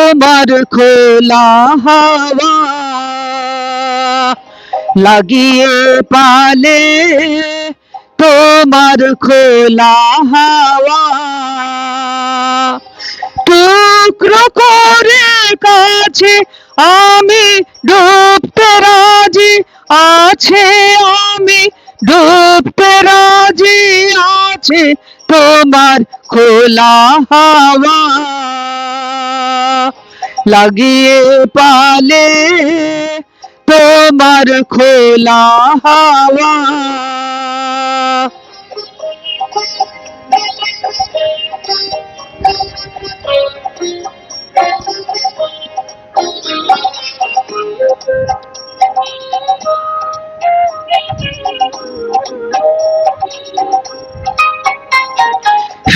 তোমার খোলা হাওয়া লাগিয়ে পালে তোমার খোলা হাওয়া টুকরো করে কাছে আমি ডুবতে রাজি আছে আমি ডুবতে রাজি আছে তোমার খোলা হাওয়া লাগিয়ে পালে তোমার খোলা হাওয়া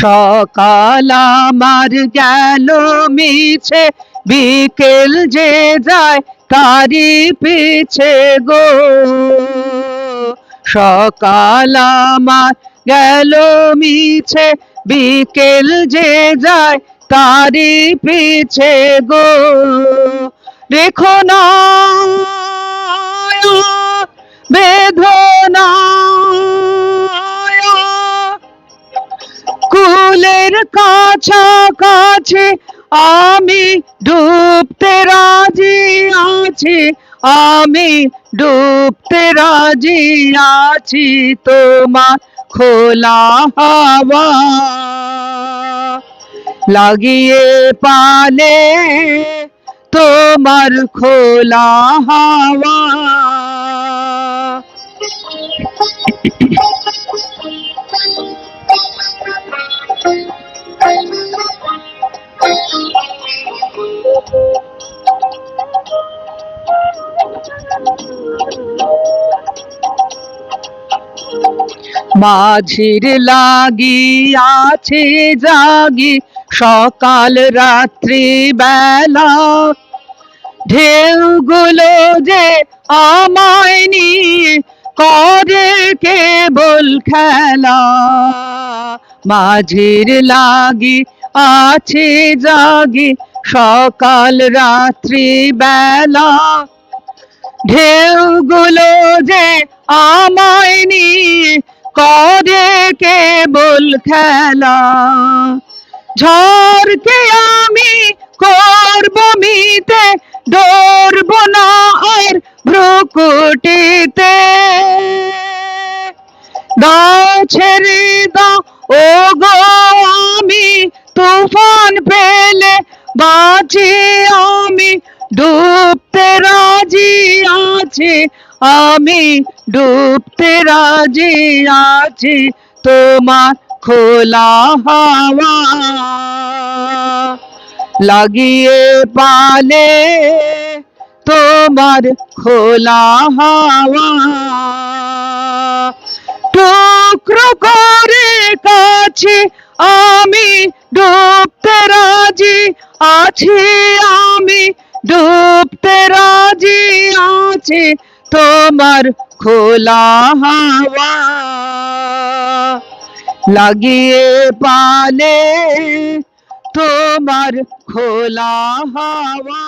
সকাল আমার গেল মিছে বিকেল যে যায় তারি পিছে গো সকাল আমার গেল মিছে বিকেল যে যায় তারি পিছে গো রেখো না বেদনা কুলের কাছাকাছি আমি ডুবতে রাজি আছি আমি ডুবতে রাজি আছি তোমার খোলা হাওয়া লাগিয়ে পালে তোমার খোলা হাওয়া মাঝির লাগি আছে জাগি সকাল রাত্রি বেলা ঢেউগুলো যে আমায় নিয়ে করে কেবল খেলা মাঝির লাগি আছে জাগি সকাল রাত্রি বেলা ঢেউগুলো যে আমায় নিয়ে করে কেবল খেলা ঝড়কে আমি করব মিতে ডরব না আর ভ্রুকুটিতে দাও ছেড়ে দাও ও গো আমি তুফান পেলে বাঁচি আমি ডুবতে রাজি আছি আমি ডুবতে রাজি আছি তোমার খোলা হাওয়া লাগিয়ে পালে তোমার খোলা হাওয়া টুকরো করে কাছে আমি ডুবতে রাজি আছি আমি ডুবতে রাজি আছি তোমার খোলা হাওয়া লাগিয়ে পালে তোমার খোলা হাওয়া।